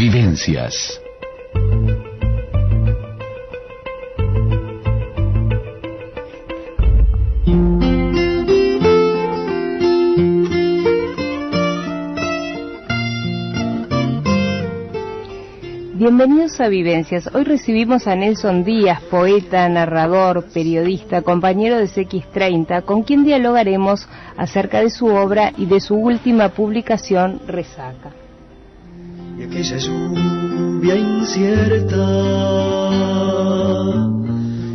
Vivencias. Bienvenidos a Vivencias. Hoy recibimos a Nelson Díaz, poeta, narrador, periodista, compañero de CX30, con quien dialogaremos acerca de su obra y de su última publicación, Resaca. Y aquella lluvia incierta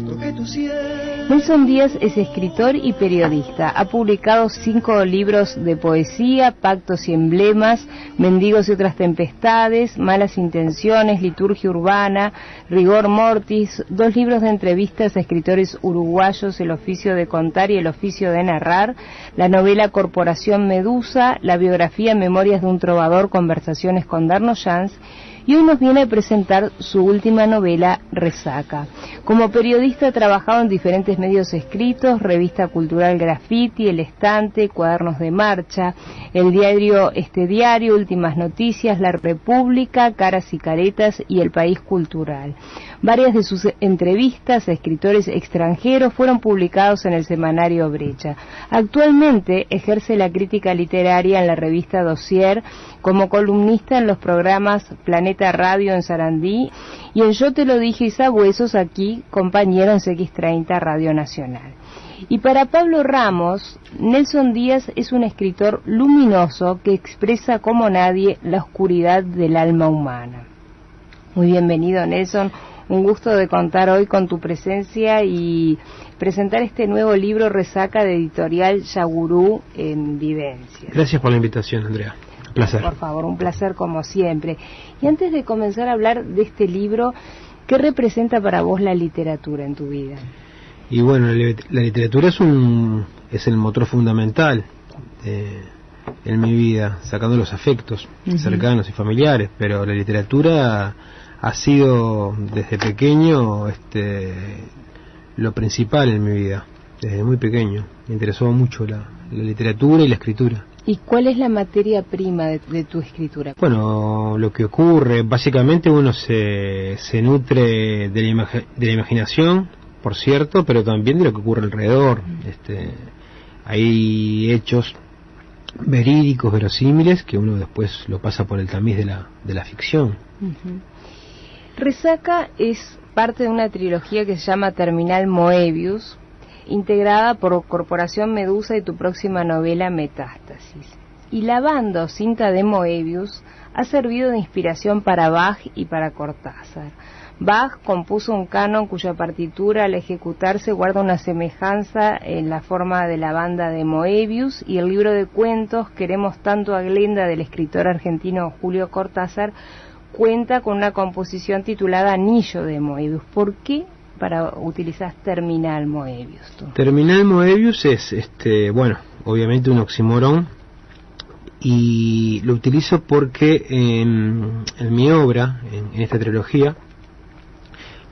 toqué tu cielo. Nelson Díaz es escritor y periodista. Ha publicado 5 libros de poesía: Pactos y Emblemas, Mendigos y otras tempestades, Malas intenciones, Liturgia urbana, Rigor mortis, 2 libros de entrevistas a escritores uruguayos, El oficio de contar y El oficio de narrar, la novela Corporación Medusa, la biografía Memorias de un trovador, Conversaciones con Darno Jans, y hoy nos viene a presentar su última novela, Resaca. Como periodista ha trabajado en diferentes medios escritos: Revista Cultural Graffiti, El Estante, Cuadernos de Marcha, el diario Este Diario, Últimas Noticias, La República, Caras y Caretas y El País Cultural. Varias de sus entrevistas a escritores extranjeros fueron publicados en el semanario Brecha. Actualmente ejerce la crítica literaria en la revista Dossier, como columnista en los programas Planeta Radio en Sarandí y en Yo te lo dije y Sabuesos, aquí compañero en CX30 Radio Nacional. Y para Pablo Ramos, Nelson Díaz es un escritor luminoso que expresa como nadie la oscuridad del alma humana. Muy bienvenido, Nelson. Un gusto de contar hoy con tu presencia y presentar este nuevo libro, Resaca, de editorial Yagurú, en Vivencias. Gracias por la invitación, Andrea. Un placer. Por favor, un placer como siempre. Y antes de comenzar a hablar de este libro, ¿qué representa para vos la literatura en tu vida? Y bueno, la literatura es el motor fundamental en mi vida, sacando los afectos cercanos y familiares, pero la literatura ha sido desde pequeño lo principal en mi vida, desde muy pequeño. Me interesó mucho la literatura y la escritura. ¿Y cuál es la materia prima de tu escritura? Bueno, lo que ocurre, básicamente uno se nutre de la imaginación, por cierto, pero también de lo que ocurre alrededor. Hay hechos verídicos, verosímiles, que uno después lo pasa por el tamiz de la ficción. Resaca es parte de una trilogía que se llama Terminal Moebius, integrada por Corporación Medusa y tu próxima novela, Metástasis. Y la banda o cinta de Moebius ha servido de inspiración para Bach y para Cortázar. Bach compuso un canon cuya partitura al ejecutarse guarda una semejanza en la forma de la banda de Moebius, y el libro de cuentos Queremos tanto a Glenda, del escritor argentino Julio Cortázar, cuenta con una composición titulada Anillo de Moebius. ¿Por qué utilizas Terminal Moebius tú? Terminal Moebius es, obviamente un oxímoron, y lo utilizo porque en mi obra, en esta trilogía,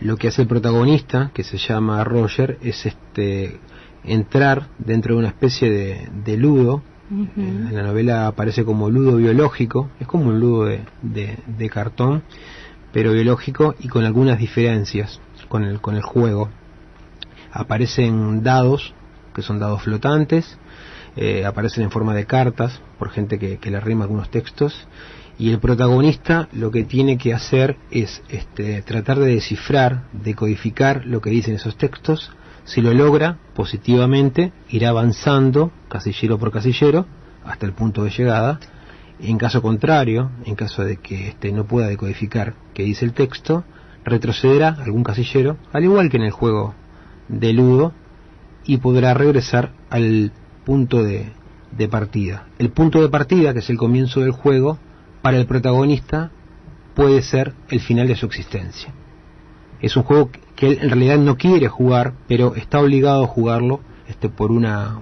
lo que hace el protagonista, que se llama Roger, es entrar dentro de una especie de ludo. En la novela aparece como ludo biológico, es como un ludo de cartón, pero biológico, y con algunas diferencias con el juego. Aparecen dados, que son dados flotantes, aparecen en forma de cartas, por gente que le rima algunos textos, y el protagonista lo que tiene que hacer es tratar de descifrar, decodificar lo que dicen esos textos. Si lo logra, positivamente, irá avanzando casillero por casillero hasta el punto de llegada. En caso contrario, en caso de que no pueda decodificar qué dice el texto, retrocederá algún casillero, al igual que en el juego de ludo, y podrá regresar al punto de partida. El punto de partida, que es el comienzo del juego, para el protagonista puede ser el final de su existencia. Es un juego que él en realidad no quiere jugar, pero está obligado a jugarlo por una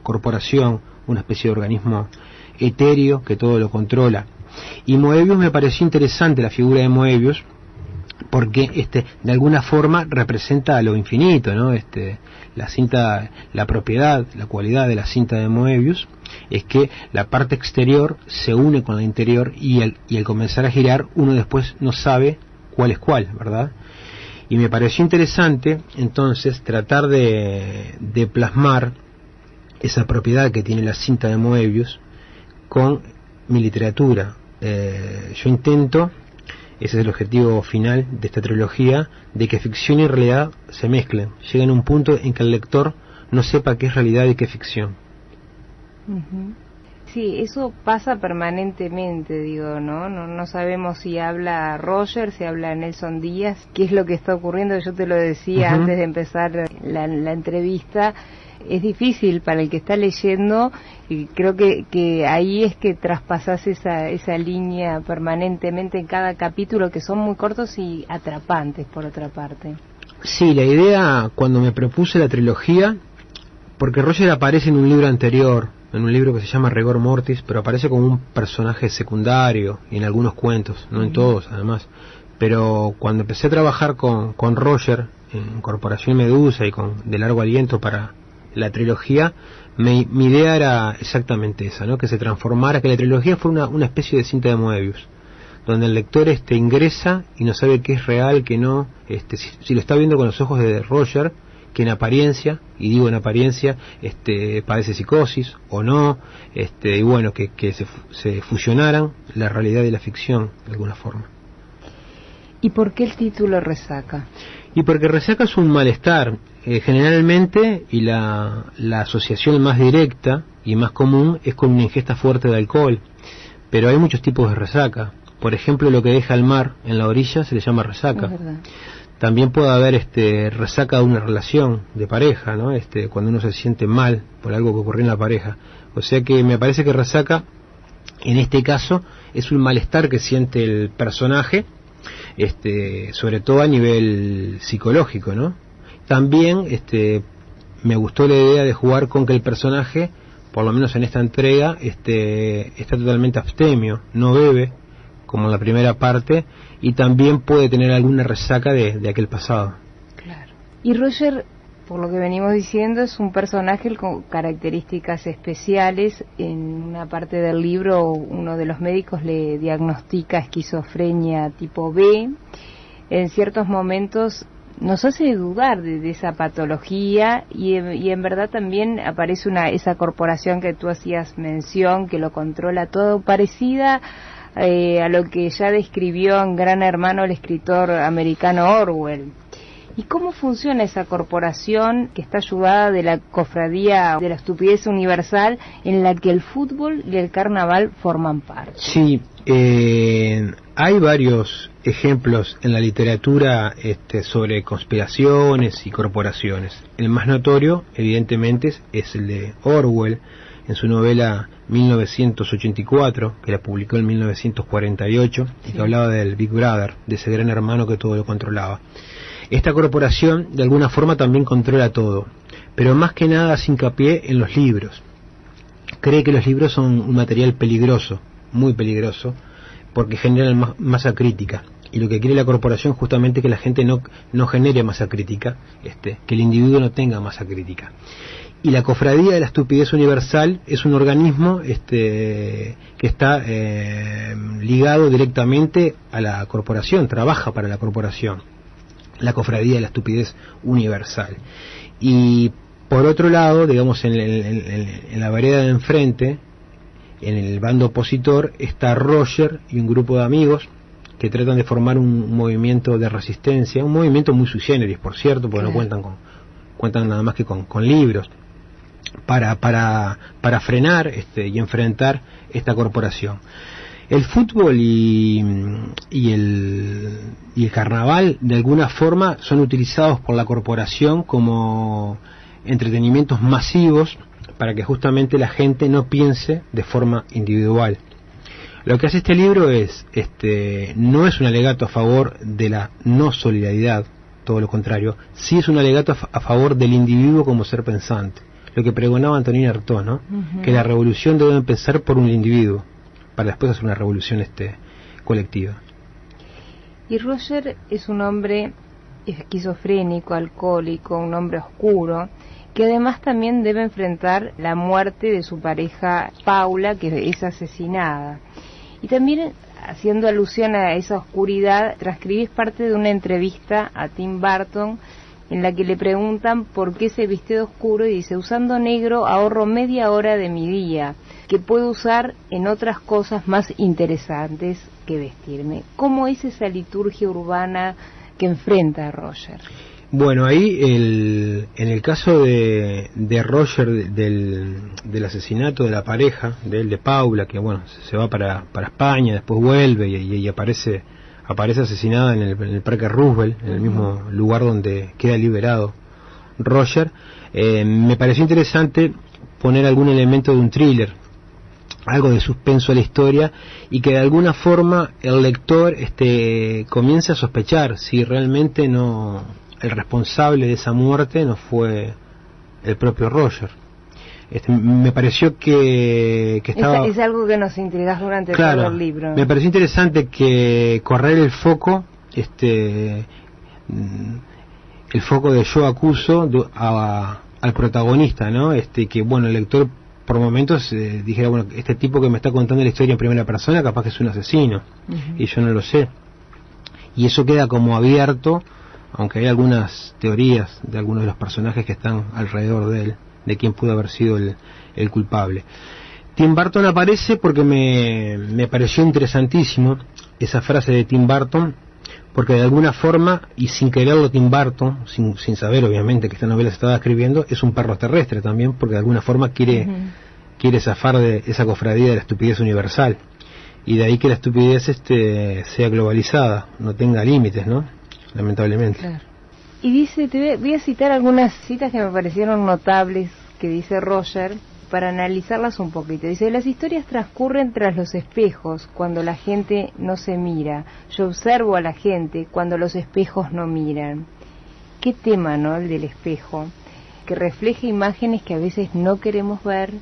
corporación, una especie de organismo etéreo que todo lo controla. Y Moebius, me pareció interesante la figura de Moebius, porque de alguna forma representa lo infinito, ¿no? La cinta, la propiedad, la cualidad de la cinta de Moebius es que la parte exterior se une con la interior y al comenzar a girar uno después no sabe cuál es cuál, ¿verdad? Y me pareció interesante entonces tratar de plasmar esa propiedad que tiene la cinta de Moebius con mi literatura. Yo intento, ese es el objetivo final de esta trilogía, de que ficción y realidad se mezclen, lleguen a un punto en que el lector no sepa qué es realidad y qué es ficción. Uh-huh. Sí, eso pasa permanentemente, digo, ¿no? No sabemos si habla Roger, si habla Nelson Díaz, qué es lo que está ocurriendo. Yo te lo decía antes de empezar la entrevista. Es difícil para el que está leyendo, y creo que ahí es que traspasás esa línea permanentemente en cada capítulo, que son muy cortos y atrapantes por otra parte. Sí, la idea cuando me propuse la trilogía, porque Roger aparece en un libro anterior, en un libro que se llama Rigor Mortis, pero aparece como un personaje secundario y en algunos cuentos, no en todos además, pero cuando empecé a trabajar con Roger en Corporación Medusa y con De Largo Aliento para la trilogía, mi idea era exactamente esa, ¿no? Que se transformara, que la trilogía fuera una especie de cinta de Moebius, donde el lector ingresa y no sabe qué es real, qué no, si lo está viendo con los ojos de Roger, que en apariencia, y digo en apariencia, padece psicosis o no, y bueno, que se fusionaran la realidad y la ficción de alguna forma. ¿Y por qué el título Resaca? Y porque resaca es un malestar, generalmente, y la asociación más directa y más común es con una ingesta fuerte de alcohol, pero hay muchos tipos de resaca. Por ejemplo, lo que deja el mar en la orilla se le llama resaca. Es verdad. También puede haber resaca de una relación de pareja, ¿no? Cuando uno se siente mal por algo que ocurrió en la pareja. O sea que me parece que resaca, en este caso, es un malestar que siente el personaje, sobre todo a nivel psicológico, ¿no? También me gustó la idea de jugar con que el personaje, por lo menos en esta entrega, está totalmente abstemio, no bebe, como en la primera parte, y también puede tener alguna resaca de aquel pasado. Claro. Y Roger, por lo que venimos diciendo, es un personaje con características especiales. En una parte del libro, uno de los médicos le diagnostica esquizofrenia tipo B. En ciertos momentos nos hace dudar de esa patología, y en verdad también aparece esa corporación que tú hacías mención, que lo controla todo, parecida a lo que ya describió en Gran Hermano el escritor americano Orwell. ¿Y cómo funciona esa corporación que está ayudada de la cofradía de la estupidez universal, en la que el fútbol y el carnaval forman parte? Sí, hay varios ejemplos en la literatura sobre conspiraciones y corporaciones. El más notorio, evidentemente, es el de Orwell, en su novela 1984, que la publicó en 1948, y que hablaba del Big Brother, de ese gran hermano que todo lo controlaba. Esta corporación, de alguna forma, también controla todo, pero más que nada hace hincapié en los libros. Cree que los libros son un material peligroso, muy peligroso, porque generan masa crítica. Y lo que quiere la corporación justamente es que la gente no genere masa crítica, que el individuo no tenga masa crítica. Y la Cofradía de la Estupidez Universal es un organismo que está ligado directamente a la corporación, trabaja para la corporación, la Cofradía de la Estupidez Universal. Y por otro lado, digamos, en la vereda de enfrente, en el bando opositor, está Roger y un grupo de amigos que tratan de formar un movimiento de resistencia, un movimiento muy sui generis, por cierto, porque no cuentan nada más que con libros, para frenar y enfrentar esta corporación. El fútbol y el carnaval, de alguna forma, son utilizados por la corporación como entretenimientos masivos para que justamente la gente no piense de forma individual. Lo que hace este libro no es un alegato a favor de la no solidaridad, todo lo contrario, sí es un alegato a favor del individuo como ser pensante, lo que pregonaba Antonin Artaud, ¿no? Uh-huh. Que la revolución debe empezar por un individuo, para después hacer una revolución colectiva. Y Roger es un hombre esquizofrénico, alcohólico, un hombre oscuro, que además también debe enfrentar la muerte de su pareja Paula, que es asesinada. Y también, haciendo alusión a esa oscuridad, transcribís parte de una entrevista a Tim Burton en la que le preguntan por qué se viste de oscuro y dice: usando negro ahorro media hora de mi día, que puedo usar en otras cosas más interesantes que vestirme. ¿Cómo es esa liturgia urbana que enfrenta a Roger? Bueno, ahí en el caso de Roger, del asesinato de la pareja, de Paula, que bueno, se va para España, después vuelve y aparece asesinada en el Parque Roosevelt, en el mismo lugar donde queda liberado Roger. Me pareció interesante poner algún elemento de un thriller, algo de suspenso a la historia, y que de alguna forma el lector comience a sospechar si realmente el responsable de esa muerte no fue el propio Roger. Me pareció que estaba... Es algo que nos intrigas durante todo el libro. Me pareció interesante que correr el foco, el foco de yo acuso al protagonista, ¿no? Que bueno, el lector por momentos dijera, bueno, este tipo que me está contando la historia en primera persona capaz que es un asesino, y yo no lo sé. Y eso queda como abierto, aunque hay algunas teorías de algunos de los personajes que están alrededor de él, de quién pudo haber sido el culpable. Tim Burton aparece porque me pareció interesantísimo esa frase de Tim Burton, porque de alguna forma, y sin quererlo Tim Burton, sin saber obviamente que esta novela se estaba escribiendo, es un perro terrestre también, porque de alguna forma quiere zafar de esa cofradía de la estupidez universal, y de ahí que la estupidez sea globalizada, no tenga límites, ¿no? Lamentablemente. Claro. Y dice, voy a citar algunas citas que me parecieron notables que dice Roger, para analizarlas un poquito. Dice: las historias transcurren tras los espejos, cuando la gente no se mira. Yo observo a la gente cuando los espejos no miran. Qué tema, ¿no?, el del espejo, que refleja imágenes que a veces no queremos ver,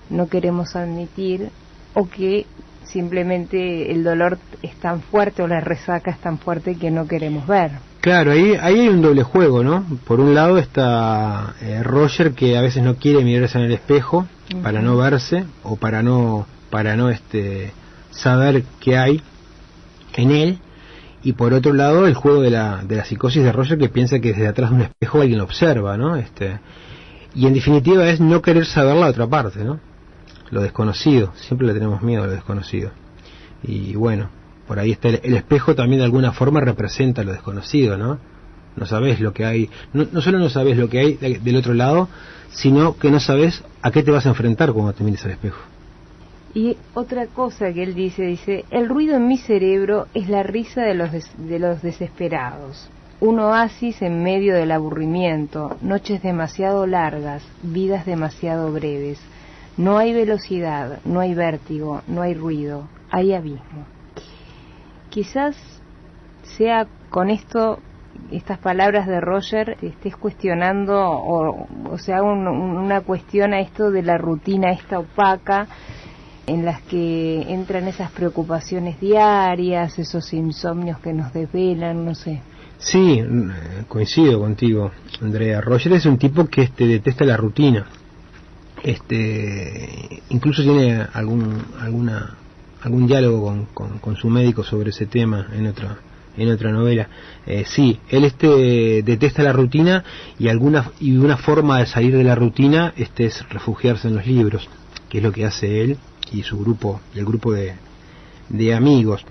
no queremos admitir, o que simplemente el dolor es tan fuerte o la resaca es tan fuerte que no queremos ver. Claro, ahí hay un doble juego, ¿no? Por un lado está Roger, que a veces no quiere mirarse en el espejo para no verse, o para no saber qué hay en él, y por otro lado el juego de la psicosis de Roger, que piensa que desde atrás de un espejo alguien lo observa, ¿no? Y en definitiva es no querer saber la otra parte, ¿no? Lo desconocido, siempre le tenemos miedo a lo desconocido. Y bueno, por ahí está el espejo también de alguna forma representa lo desconocido, ¿no? No sabes lo que hay, no solo no sabes lo que hay del otro lado, sino que no sabes a qué te vas a enfrentar cuando te mires al espejo. Y otra cosa que él dice, el ruido en mi cerebro es la risa de los desesperados. Un oasis en medio del aburrimiento, noches demasiado largas, vidas demasiado breves. No hay velocidad, no hay vértigo, no hay ruido, hay abismo. Quizás sea con estas palabras de Roger, estés cuestionando o sea una cuestión a esto de la rutina esta opaca, en las que entran esas preocupaciones diarias, esos insomnios que nos desvelan, no sé. Sí, coincido contigo, Andrea. Roger es un tipo que detesta la rutina. Incluso tiene algún diálogo con su médico sobre ese tema en otra novela. Sí, él detesta la rutina, y una forma de salir de la rutina es refugiarse en los libros, que es lo que hace él y su grupo, y el grupo de amigos.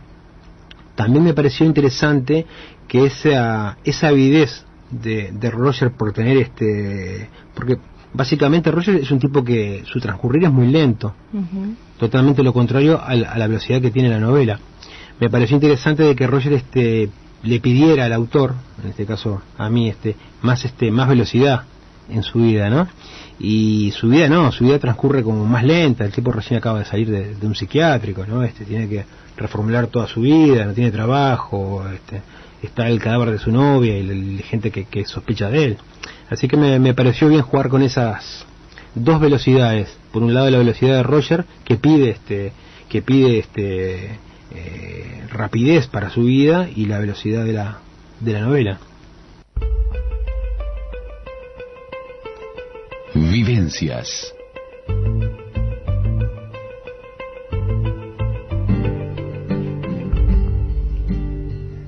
También me pareció interesante que esa avidez de Roger por tener porque básicamente Roger es un tipo que su transcurrir es muy lento, totalmente lo contrario a la velocidad que tiene la novela. Me pareció interesante de que Roger le pidiera al autor, en este caso a mí, más velocidad en su vida, ¿no? Y su vida transcurre como más lenta. El tipo recién acaba de salir de un psiquiátrico, ¿no? Tiene que reformular toda su vida, no tiene trabajo, está el cadáver de su novia y la gente que sospecha de él. Así que me pareció bien jugar con esas dos velocidades. Por un lado la velocidad de Roger, que pide rapidez para su vida y la velocidad de la novela. Vivencias.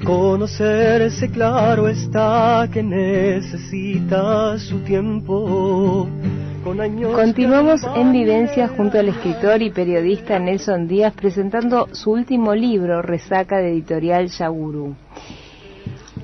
Conocerse, claro está, que necesita su tiempo. Continuamos en Vivencias junto al escritor y periodista Nelson Díaz presentando su último libro, Resaca, de editorial Yagurú.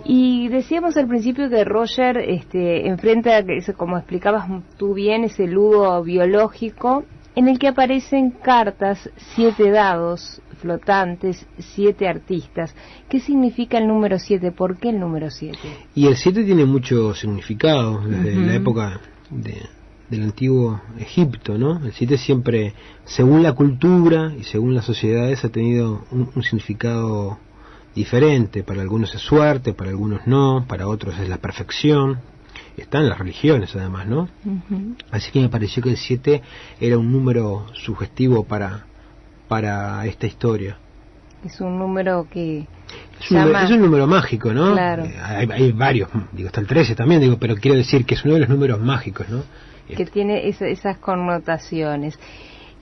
Y decíamos al principio que Roger enfrenta, como explicabas tú bien, ese ludo biológico en el que aparecen cartas, 7 dados flotantes, 7 artistas. ¿Qué significa el número 7? ¿Por qué el número 7? Y el 7 tiene mucho significado desde la época del antiguo Egipto, ¿no? El 7 siempre, según la cultura y según las sociedades, ha tenido un significado diferente. Para algunos es suerte, para algunos no, para otros es la perfección. Está en las religiones además, ¿no? Así que me pareció que el 7 era un número sugestivo para esta historia. Es un número que es un número mágico, ¿no? Claro. Hay varios, está el 13 también, pero quiero decir que es uno de los números mágicos, ¿no? Que tiene esas connotaciones.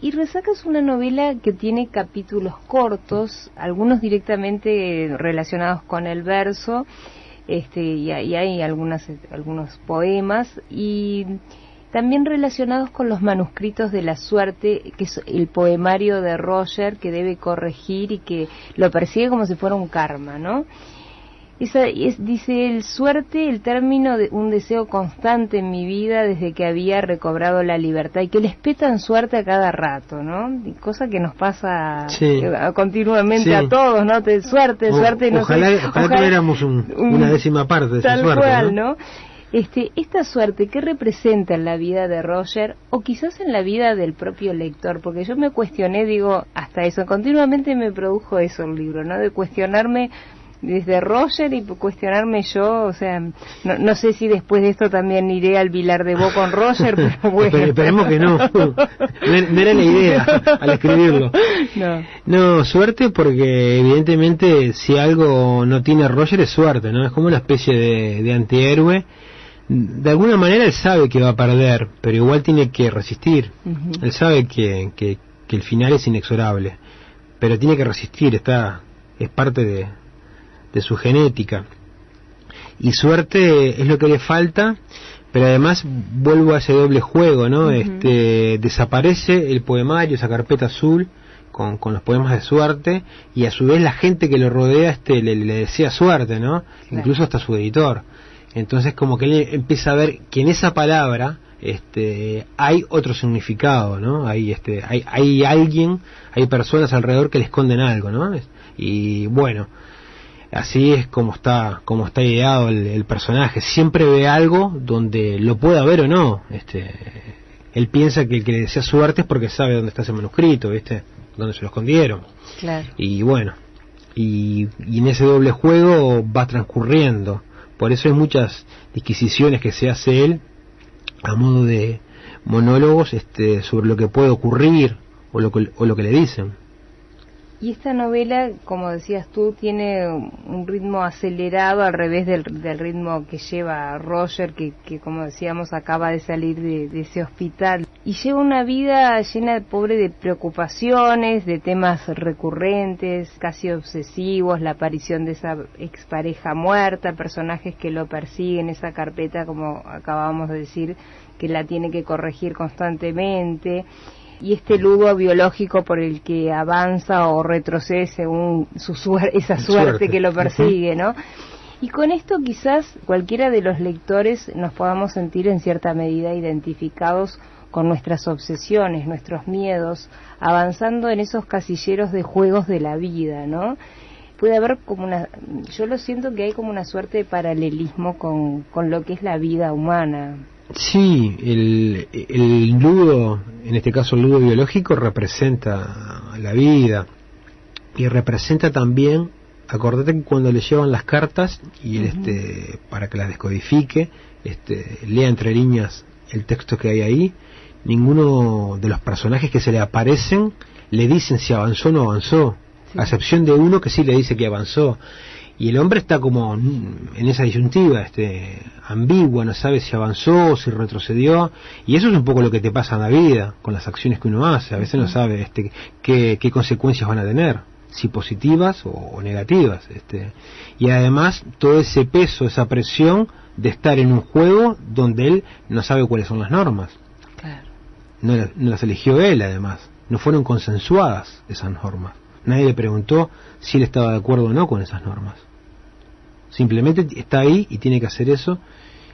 Y Resaca es una novela que tiene capítulos cortos, algunos directamente relacionados con el verso, y hay algunos poemas, y también relacionados con los manuscritos de la suerte, que es el poemario de Roger, que debe corregir y que lo persigue como si fuera un karma, ¿no? Dice el suerte, el término de un deseo constante en mi vida desde que había recobrado la libertad, y que les petan suerte a cada rato, ¿no? Cosa que nos pasa continuamente a todos, ¿no? Suerte, no ojalá tuviéramos una décima parte de esa suerte, cual, ¿no? Esta suerte, ¿qué representa en la vida de Roger o quizás en la vida del propio lector? Porque yo me cuestioné, hasta eso, continuamente me produjo eso el libro, ¿no? De cuestionarme desde Roger y cuestionarme yo, o sea, no sé si después de esto también iré al Vilar de Bo con Roger, pero bueno. Pero esperemos que no. No era la idea al escribirlo. No, suerte, porque evidentemente si algo no tiene Roger es suerte, ¿no? Es como una especie de antihéroe. De alguna manera él sabe que va a perder, pero igual tiene que resistir. Él sabe que el final es inexorable, pero tiene que resistir, es parte de su genética, y suerte es lo que le falta. Pero además vuelvo a ese doble juego, ¿no? Desaparece el poemario, esa carpeta azul con los poemas de suerte, y a su vez la gente que lo rodea le desea suerte, ¿no? Claro. Incluso hasta su editor. Entonces como que él empieza a ver que en esa palabra hay otro significado, ¿no? Hay alguien, hay personas alrededor que le esconden algo, ¿no? Y bueno, así es como está ideado el personaje. Siempre ve algo donde lo pueda ver o no. Él piensa que el que le desea suerte es porque sabe dónde está ese manuscrito, ¿viste? Dónde se lo escondieron. Claro. Y bueno, y en ese doble juego va transcurriendo. Por eso hay muchas disquisiciones que se hace él a modo de monólogos sobre lo que puede ocurrir o lo que le dicen. Y esta novela, como decías tú, tiene un ritmo acelerado al revés del ritmo que lleva Roger, que como decíamos acaba de salir de ese hospital, y lleva una vida llena pobre de preocupaciones, de temas recurrentes, casi obsesivos, la aparición de esa expareja muerta, personajes que lo persiguen, esa carpeta, como acabamos de decir, que la tiene que corregir constantemente, y este ludo biológico por el que avanza o retrocede según esa suerte que lo persigue, ¿no? Y con esto quizás cualquiera de los lectores nos podamos sentir en cierta medida identificados con nuestras obsesiones, nuestros miedos, avanzando en esos casilleros de juegos de la vida, ¿no? Puede haber yo lo siento que hay como una suerte de paralelismo con lo que es la vida humana. Sí, el ludo, en este caso el ludo biológico, representa la vida, y representa también, acordate que cuando le llevan las cartas y él para que las descodifique, lea entre líneas el texto que hay ahí, ninguno de los personajes que se le aparecen le dicen si avanzó o no avanzó. Sí. A excepción de uno que sí le dice que avanzó. Y el hombre está como en esa disyuntiva, ambigua, no sabe si avanzó o si retrocedió. Y eso es un poco lo que te pasa en la vida, con las acciones que uno hace. A veces no sabe qué consecuencias van a tener, si positivas o negativas. Y además, todo ese peso, esa presión de estar en un juego donde él no sabe cuáles son las normas. Claro. No las eligió él, además. No fueron consensuadas esas normas. Nadie le preguntó si él estaba de acuerdo o no con esas normas. Simplemente está ahí y tiene que hacer eso,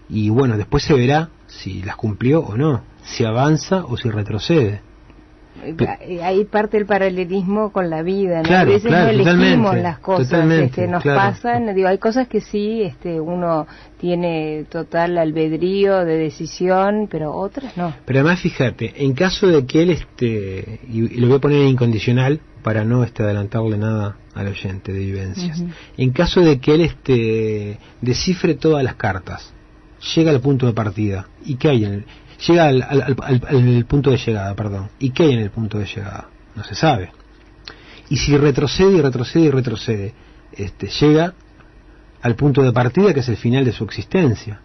y bueno, después se verá si las cumplió o no, si avanza o si retrocede. Ahí parte el paralelismo con la vida, ¿no? Claro, a veces claro, no elegimos totalmente, las cosas, totalmente, nos claro. pasan, digo, hay cosas que sí, uno tiene total albedrío de decisión, pero otras no. Pero además, fíjate, en caso de que él y lo voy a poner en incondicional para no adelantarle nada al oyente de Vivencias. En caso de que él descifre todas las cartas, llega al punto de partida, ¿y qué hay en él? Llega al punto de llegada, perdón. ¿Y qué hay en el punto de llegada? No se sabe. Y si retrocede y retrocede y retrocede, llega al punto de partida, que es el final de su existencia.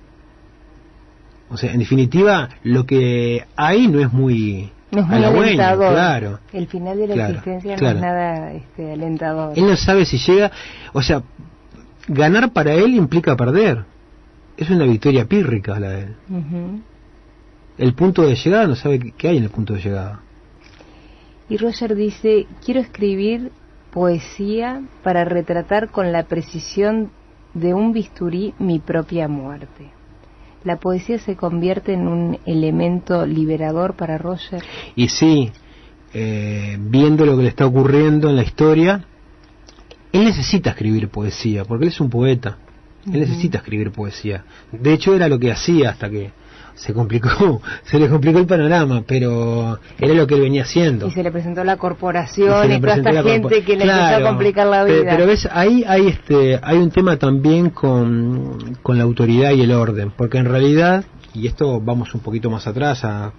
O sea, en definitiva, lo que hay no es muy alentador. Claro. El final de la existencia no es nada alentador. Él no sabe si llega, o sea, ganar para él implica perder. Es una victoria pírrica la de él. El punto de llegada no sabe qué hay en el punto de llegada. Y Roger dice, quiero escribir poesía para retratar con la precisión de un bisturí mi propia muerte. ¿La poesía se convierte en un elemento liberador para Roger? Y sí, viendo lo que le está ocurriendo en la historia, él necesita escribir poesía, porque él es un poeta. Él necesita escribir poesía. De hecho, era lo que hacía hasta que se le complicó el panorama, pero era lo que él venía haciendo. Y se le presentó la corporación y toda esta gente que le empezó a complicar la vida. Pero ves, ahí hay un tema también con la autoridad y el orden, porque en realidad, y esto vamos un poquito más atrás a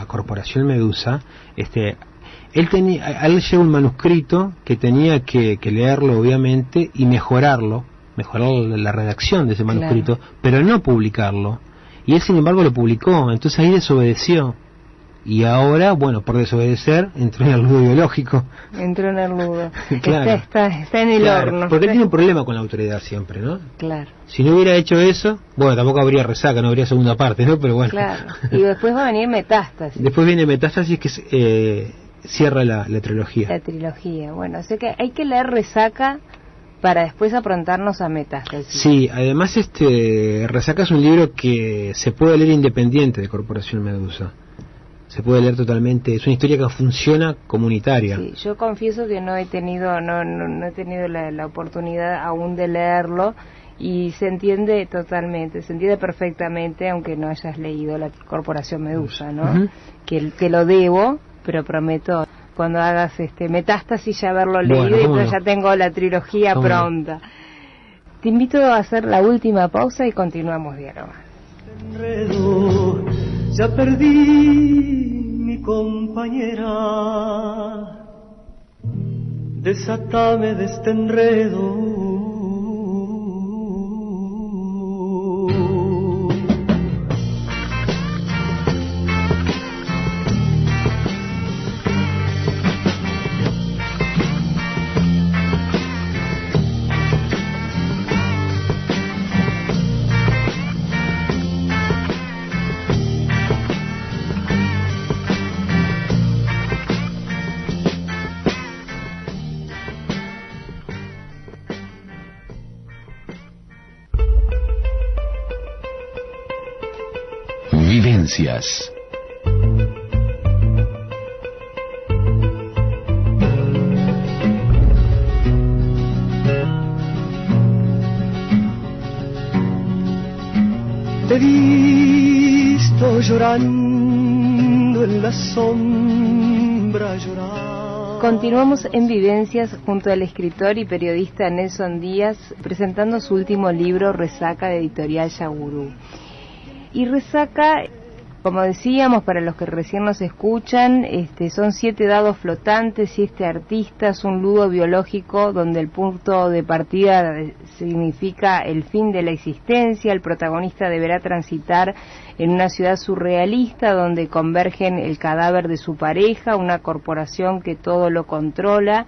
Corporación Medusa, él llegó un manuscrito que tenía que leerlo obviamente y mejorar la redacción de ese manuscrito, pero no publicarlo. Y él, sin embargo, lo publicó. Entonces ahí desobedeció. Y ahora, bueno, por desobedecer, entró en el nudo biológico. Entró en el nudo. Claro. Está en el horno. Porque él tiene un problema con la autoridad siempre, ¿no? Claro. Si no hubiera hecho eso, bueno, tampoco habría resaca, no habría segunda parte, ¿no? Pero bueno. Claro. Y después va a venir Metástasis. Después viene Metástasis, que cierra la trilogía. La trilogía. Bueno, o sea que hay que leer Resaca para después aprontarnos a Metástasis. Sí, además Resaca es un libro que se puede leer independiente de Corporación Medusa. Se puede leer totalmente, es una historia que funciona comunitaria. Sí, yo confieso que no he tenido la oportunidad aún de leerlo, y se entiende totalmente, se entiende perfectamente, aunque no hayas leído la Corporación Medusa, ¿no? Que lo debo, pero prometo cuando hagas Metástasis ya haberlo leído, y entonces ya tengo la trilogía pronta. Te invito a hacer la última pausa y continuamos dialogando. Enredo, ya perdí mi compañera, desátame de este enredo. Vivencias. Te he visto llorando en la sombra llorar. Continuamos en Vivencias junto al escritor y periodista Nelson Díaz, presentando su último libro, Resaca, de Editorial Yagurú. Y Resaca como decíamos, para los que recién nos escuchan, son 7 dados flotantes, 7 artistas, un ludo biológico donde el punto de partida significa el fin de la existencia. El protagonista deberá transitar en una ciudad surrealista donde convergen el cadáver de su pareja, una corporación que todo lo controla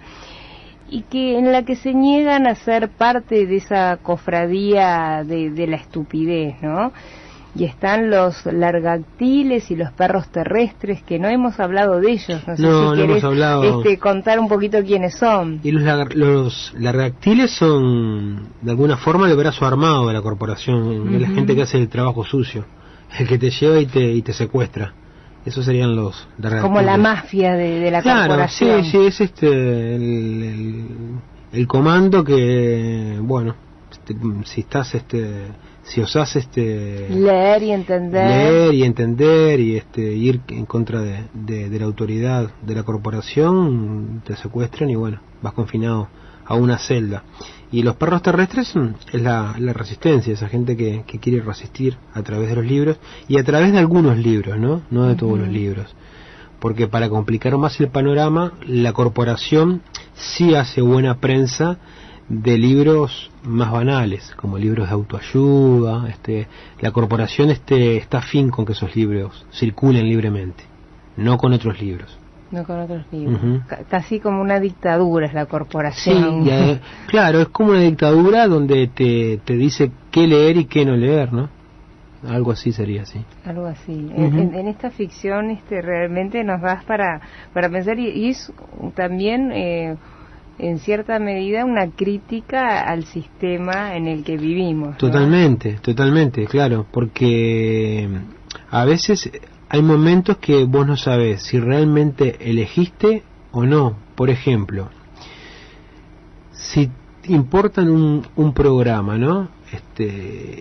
y en la que se niegan a ser parte de esa cofradía de la estupidez, ¿no? Y están los largactiles y los perros terrestres, que no hemos hablado de ellos. No sé si querés contar un poquito quiénes son. Y los largactiles son, de alguna forma, el brazo armado de la corporación, es la gente que hace el trabajo sucio, el que te lleva y te secuestra. Esos serían los largactiles. Como la mafia de la corporación. Sí, es el comando que, bueno, si estás si osás leer y entender y ir en contra de la autoridad de la corporación, te secuestran y bueno, vas confinado a una celda. Y los perros terrestres es la resistencia, esa gente que quiere resistir a través de los libros y a través de algunos libros, no de todos los libros, porque para complicar más el panorama, la corporación sí hace buena prensa de libros más banales, como libros de autoayuda. La corporación está afín con que esos libros circulen libremente, no con otros libros. No con otros libros. Casi como una dictadura es la corporación. Sí, claro, es como una dictadura donde te dice qué leer y qué no leer, ¿no? Algo así sería, sí. Algo así. En esta ficción realmente nos das para pensar y es también en cierta medida una crítica al sistema en el que vivimos, ¿no? Totalmente, claro, porque a veces hay momentos que vos no sabés si realmente elegiste o no. Por ejemplo, si importan un programa, ¿no?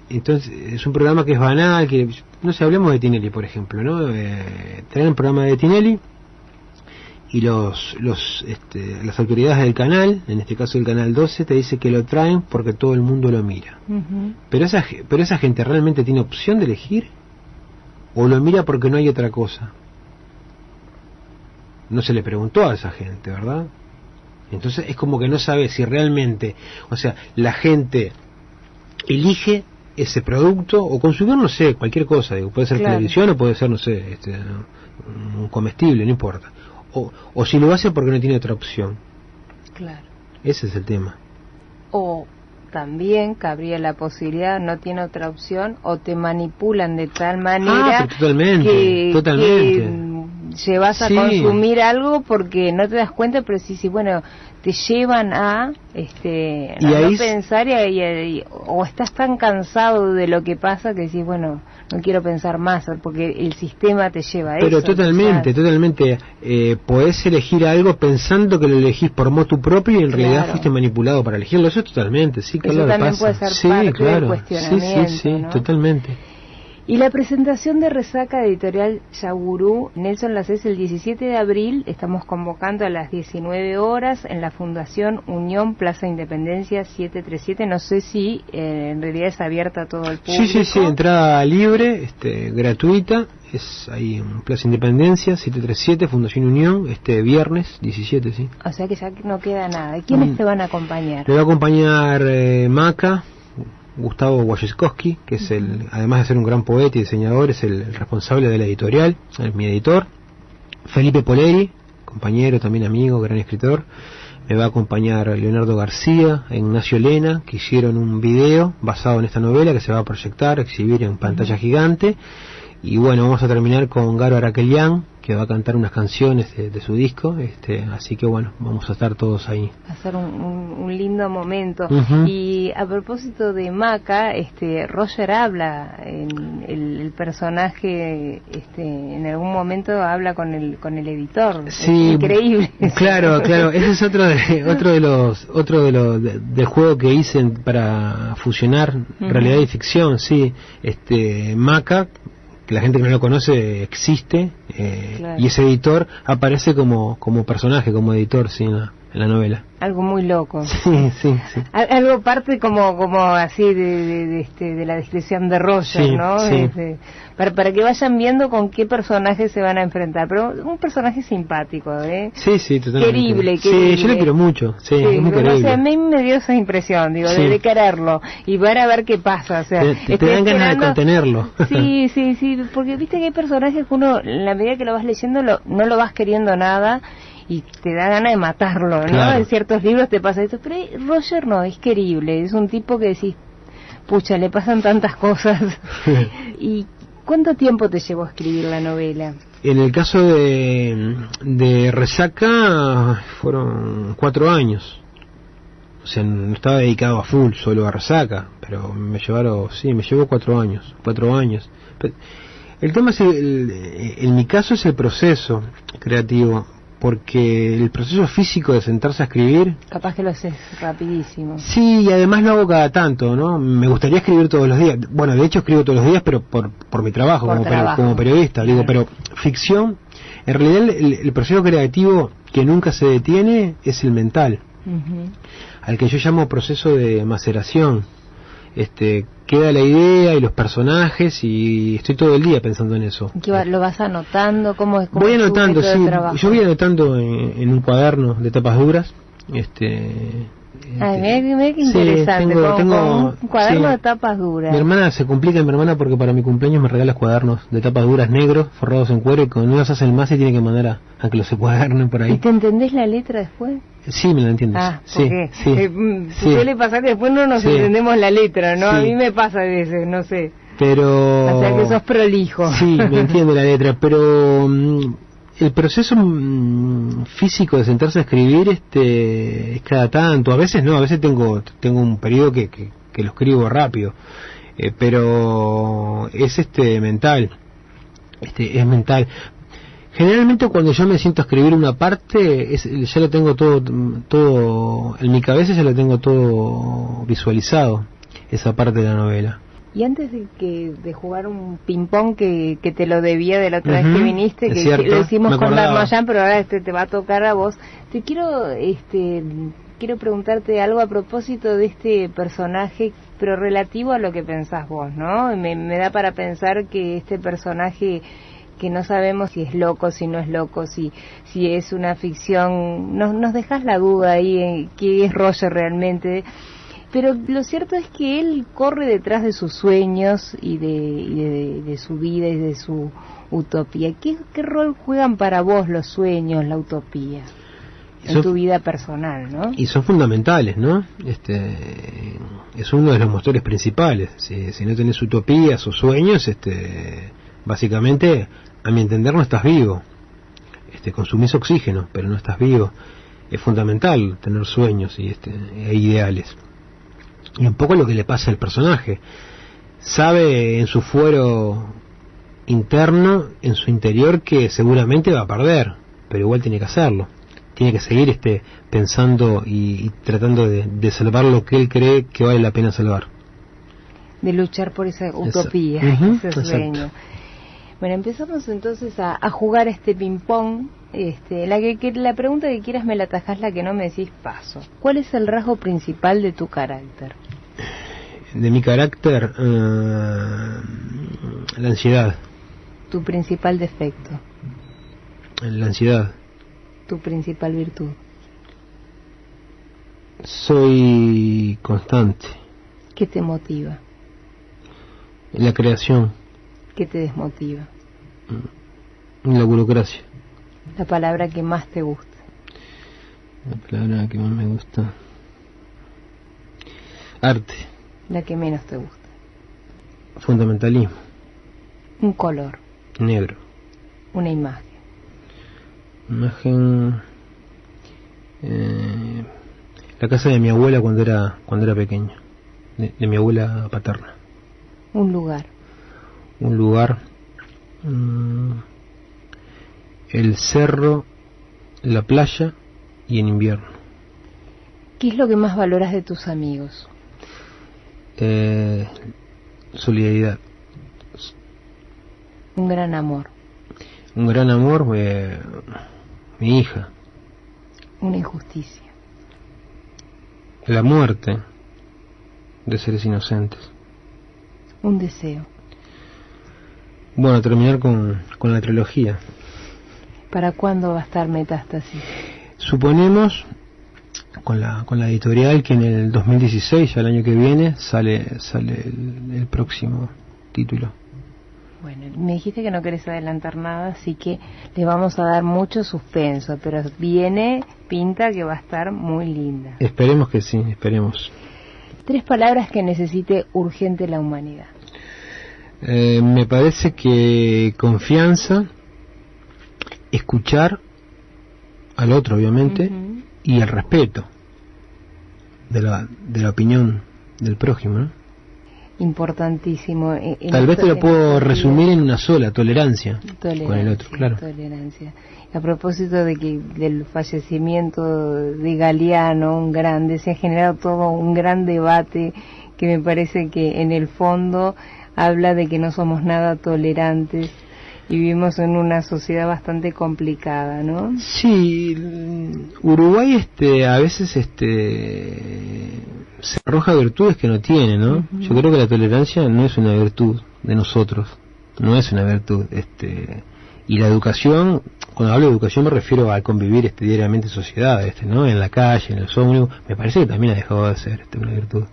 Entonces es un programa que es banal, que no sé, hablemos de Tinelli, por ejemplo, ¿no? Traen un programa de Tinelli y las autoridades del canal, en este caso el canal 12, te dice que lo traen porque todo el mundo lo mira. Pero esa gente realmente tiene opción de elegir o lo mira porque no hay otra cosa. No se le preguntó a esa gente, ¿verdad? Entonces es como que no sabe si realmente, o sea, la gente elige ese producto o consumir, no sé, cualquier cosa, digo, puede ser televisión o puede ser, no sé, un comestible, no importa. O si lo hace porque no tiene otra opción. Claro. Ese es el tema. O también cabría la posibilidad, no tiene otra opción, o te manipulan de tal manera totalmente. que llevas a consumir algo porque no te das cuenta, pero sí, bueno, te llevan a no pensar o estás tan cansado de lo que pasa que decís, bueno, no quiero pensar más, porque el sistema te lleva a eso. Pero totalmente, podés elegir algo pensando que lo elegís por motu propio y en realidad fuiste manipulado para elegirlo. Eso totalmente, sí, claro, eso también pasa. Puede ser parte del cuestionamiento, sí, ¿no? Totalmente. Y la presentación de Resaca de Editorial Yagurú, Nelson Lassés, el 17 de abril, estamos convocando a las 19 horas en la Fundación Unión Plaza Independencia 737. No sé si en realidad es abierta a todo el público. Sí, entrada libre, gratuita, es ahí en Plaza Independencia 737, Fundación Unión, viernes 17, sí. O sea que ya no queda nada. ¿Quiénes te van a acompañar? Me va a acompañar Maca, Gustavo Wojciechowski, que es además de ser un gran poeta y diseñador, es el responsable de la editorial, es mi editor. Felipe Poleri, compañero, también amigo, gran escritor. Me va a acompañar Leonardo García e Ignacio Lena, que hicieron un video basado en esta novela que se va a proyectar, exhibir en pantalla gigante. Y bueno, vamos a terminar con Garo Araquelian, que va a cantar unas canciones de su disco, así que bueno, vamos a estar todos ahí. Va a ser un lindo momento. Y a propósito de Maca, Roger habla, el personaje, en algún momento habla con el editor. Sí, es increíble. Claro, ese es otro del juego que hice para fusionar realidad y ficción, sí. Maca, que la gente que no lo conoce existe, y ese editor aparece como personaje, como editor, sí, en la novela. Algo muy loco. Sí, sí, sí. Algo parte como así de la descripción de Roger, Sí, ¿no? sí. Para que vayan viendo con qué personaje se van a enfrentar. Pero un personaje simpático, ¿eh? Sí, sí, totalmente. Querible. Sí, yo le quiero mucho. Sí, es muy no querible. sé, a mí me dio esa impresión, digo, Sí. de quererlo y van a ver qué pasa. O sea, Te estoy dan ganas de esperando- contenerlo. Sí, sí, sí, porque viste que hay personajes que uno, en la medida que lo vas leyendo, no lo vas queriendo nada y te da ganas de matarlo, ¿no? Claro. En ciertos libros te pasa esto, pero Roger no, es querible, es un tipo que decís, pucha, le pasan tantas cosas. ¿Y cuánto tiempo te llevó a escribir la novela? En el caso de Resaca fueron 4 años. O sea, no estaba dedicado a full solo a Resaca, pero me llevó 4 años. 4 años. El tema es, en mi caso, es el proceso creativo, porque el proceso físico de sentarse a escribir... Capaz que lo haces rapidísimo. Sí, y además lo hago cada tanto, ¿no? Me gustaría escribir todos los días. Bueno, de hecho escribo todos los días, pero por mi trabajo, como periodista. Digo, pero ficción, en realidad el proceso creativo que nunca se detiene es el mental, al que yo llamo proceso de maceración. Queda la idea y los personajes y estoy todo el día pensando en eso. ¿Lo vas anotando? ¿Cómo es? Voy es tu anotando, método sí. de trabajo? Yo voy anotando en un cuaderno de tapas duras. Ay, mira qué sí, interesante. tengo Un cuaderno sí. de tapas duras. Mi hermana se complica, porque para mi cumpleaños me regala cuadernos de tapas duras negros, forrados en cuero, y con unos hacen más y tiene que mandar a que los encuadernen por ahí. ¿Y te entendés la letra después? Sí, me la entiendes. Sí, suele pasar que después no nos entendemos la letra, ¿no? Sí. A mí me pasa a veces, no sé. Pero... O sea que sos prolijo. Sí, me entiende la letra, pero el proceso físico de sentarse a escribir es cada tanto. A veces no, a veces tengo un periodo que lo escribo rápido, pero es mental. Es mental. Generalmente cuando yo me siento a escribir una parte, ya lo tengo todo en mi cabeza, ya lo tengo todo visualizado, esa parte de la novela. Y antes de jugar un ping-pong que te lo debía de la otra vez que viniste, es que cierto, lo hicimos con Darmayan, pero ahora te va a tocar a vos, te quiero preguntarte algo a propósito de este personaje, pero relativo a lo que pensás vos, ¿no? Me da para pensar que este personaje que no sabemos si es loco, si no es loco, si es una ficción, nos dejas la duda ahí en qué es Roger realmente, pero lo cierto es que él corre detrás de sus sueños y de su vida y de su utopía. ¿Qué rol juegan para vos los sueños, la utopía, en tu vida personal, ¿no? Y son fundamentales, ¿no? Es uno de los motores principales. Si no tenés utopías o sueños, básicamente, a mi entender, no estás vivo. Consumís oxígeno, pero no estás vivo. Es fundamental tener sueños e ideales. Y un poco lo que le pasa al personaje. Sabe en su fuero interno, en su interior, que seguramente va a perder, pero igual tiene que hacerlo. Tiene que seguir pensando y tratando de salvar lo que él cree que vale la pena salvar. De luchar por esa utopía, ese sueño. Exacto. Bueno, empezamos entonces a jugar ping-pong. La pregunta que quieras me la atajás, la que no me decís paso. ¿Cuál es el rasgo principal de tu carácter? De mi carácter, la ansiedad. ¿Tu principal defecto? La ansiedad. ¿Tu principal virtud? Soy constante. ¿Qué te motiva? La creación. ¿Qué te desmotiva? La burocracia. La palabra que más te gusta. La palabra que más me gusta. Arte. La que menos te gusta. Fundamentalismo. Un color. Negro. Una imagen. Imagen. La casa de mi abuela cuando era pequeño. De mi abuela paterna. Un lugar. Un lugar. El cerro, la playa y en invierno. ¿Qué es lo que más valoras de tus amigos? Solidaridad. Un gran amor. Un gran amor, mi hija. Una injusticia. La muerte de seres inocentes. Un deseo. Bueno, terminar con la trilogía. ¿Para cuándo va a estar Metástasis? Suponemos, con la editorial, que en el 2016, ya el año que viene, sale el próximo título. Bueno, me dijiste que no querés adelantar nada, así que le vamos a dar mucho suspenso, pero pinta que va a estar muy linda. Esperemos que sí, esperemos. 3 palabras que necesite urgente la humanidad. Me parece que confianza, escuchar al otro, obviamente, y el respeto de la opinión del prójimo, ¿no? Importantísimo. Tal vez te lo puedo resumir en una sola: tolerancia con el otro, claro. Tolerancia. A propósito del fallecimiento de Galeano, un grande, se ha generado todo un gran debate que me parece que en el fondo habla de que no somos nada tolerantes y vivimos en una sociedad bastante complicada, ¿no? Sí, Uruguay a veces se arroja virtudes que no tiene, ¿no? Yo creo que la tolerancia no es una virtud de nosotros, no es una virtud, y la educación, cuando hablo de educación me refiero a convivir diariamente en sociedad, ¿no? En la calle, en el ómnibus, me parece que también ha dejado de ser una virtud.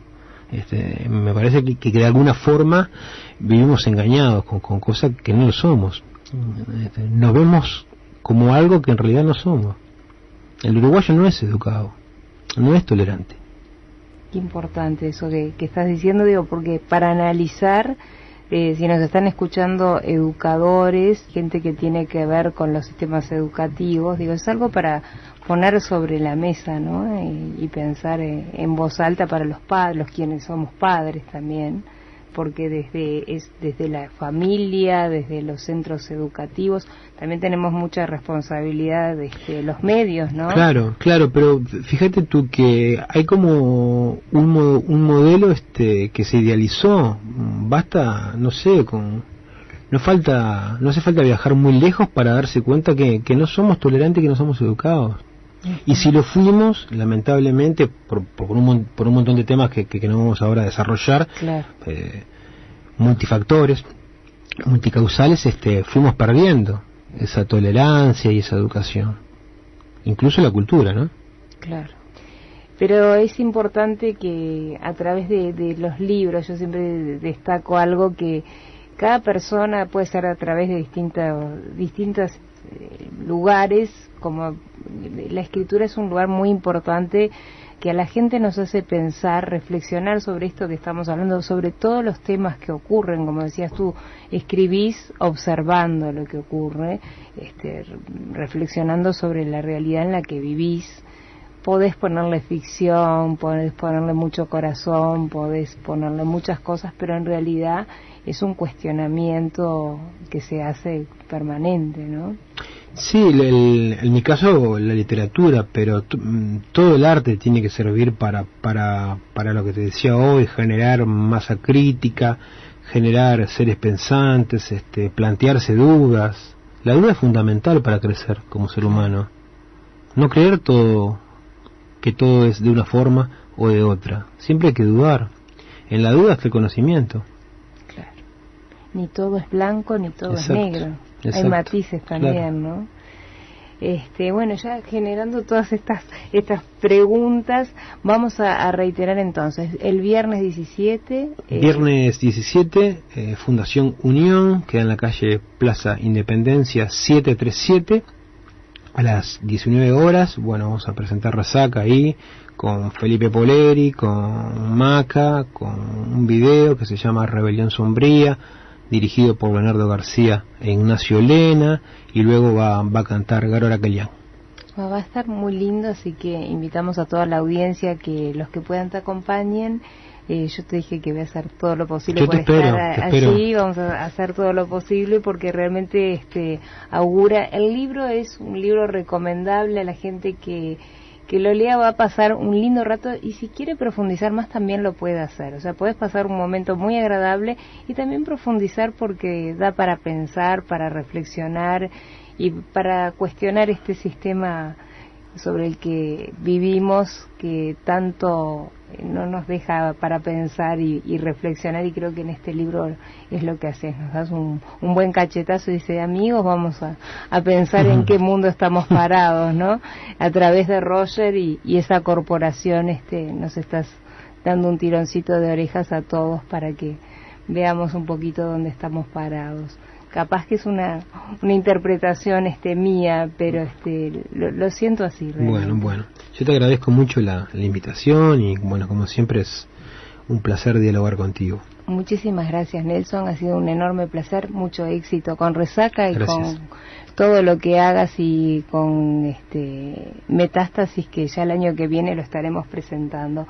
Me parece que de alguna forma vivimos engañados con cosas que no lo somos. Nos vemos como algo que en realidad no somos. El uruguayo no es educado, no es tolerante. Qué importante eso que estás diciendo, porque para analizar, si nos están escuchando educadores, gente que tiene que ver con los sistemas educativos, es algo para poner sobre la mesa, ¿no? Y pensar en voz alta para los padres, los quienes somos padres también, porque desde la familia, desde los centros educativos, también tenemos mucha responsabilidad los medios, ¿no? Claro, pero fíjate tú que hay como un modelo que se idealizó. Basta, no sé, no hace falta viajar muy lejos para darse cuenta que no somos tolerantes, que no somos educados. Y si lo fuimos, lamentablemente, por un montón de temas que no vamos ahora a desarrollar, claro, multifactores, multicausales, fuimos perdiendo esa tolerancia y esa educación. Incluso la cultura, ¿no? Claro. Pero es importante que a través de los libros, yo siempre destaco algo, que cada persona puede ser a través de distintos lugares, como la escritura es un lugar muy importante que a la gente nos hace pensar, reflexionar sobre esto que estamos hablando, sobre todos los temas que ocurren. Como decías tú, escribís observando lo que ocurre, reflexionando sobre la realidad en la que vivís. Podés ponerle ficción, podés ponerle mucho corazón, podés ponerle muchas cosas, pero en realidad es un cuestionamiento que se hace permanente, ¿no? Sí, en mi caso la literatura, pero todo el arte tiene que servir para lo que te decía hoy: generar masa crítica, generar seres pensantes, plantearse dudas. La duda es fundamental para crecer como ser humano. No creer que todo es de una forma o de otra. Siempre hay que dudar. En la duda está el conocimiento. Claro. Ni todo es blanco ni todo Exacto. es negro. Hay matices también, claro, ¿no? Bueno, ya generando todas estas preguntas, vamos a reiterar entonces. El viernes 17... Viernes 17, Fundación Unión, queda en la calle Plaza Independencia 737, a las 19 horas. Bueno, vamos a presentar Resaca ahí, con Felipe Poleri, con Maca, con un video que se llama Rebelión Sombría, dirigido por Leonardo García e Ignacio Lena, y luego va a cantar Garo Aracelián. Va a estar muy lindo, así que invitamos a toda la audiencia que los que puedan te acompañen. Yo te dije que voy a hacer todo lo posible por estar allí, vamos a hacer todo lo posible porque realmente augura. El libro es un libro recomendable a la gente que lo lea, va a pasar un lindo rato, y si quiere profundizar más también lo puede hacer. O sea, puedes pasar un momento muy agradable y también profundizar, porque da para pensar, para reflexionar y para cuestionar este sistema sobre el que vivimos, que tanto no nos deja para pensar y reflexionar, y creo que en este libro es lo que haces, nos das un buen cachetazo y dice, amigos, vamos a pensar en qué mundo estamos parados, ¿no? A través de Roger y esa corporación nos estás dando un tironcito de orejas a todos para que veamos un poquito dónde estamos parados. Capaz que es una interpretación mía, pero lo siento así realmente. Bueno, yo te agradezco mucho la invitación y bueno, como siempre es un placer dialogar contigo. Muchísimas gracias, Nelson, ha sido un enorme placer, mucho éxito con Resaca y Gracias. con todo lo que hagas y con Metástasis, que ya el año que viene lo estaremos presentando.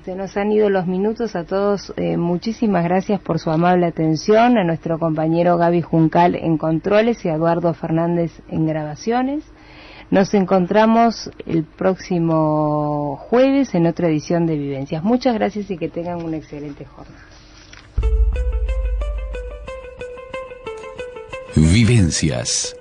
Se nos han ido los minutos a todos, muchísimas gracias por su amable atención, a nuestro compañero Gaby Juncal en controles y a Eduardo Fernández en grabaciones. Nos encontramos el próximo jueves en otra edición de Vivencias. Muchas gracias y que tengan una excelente jornada. Vivencias.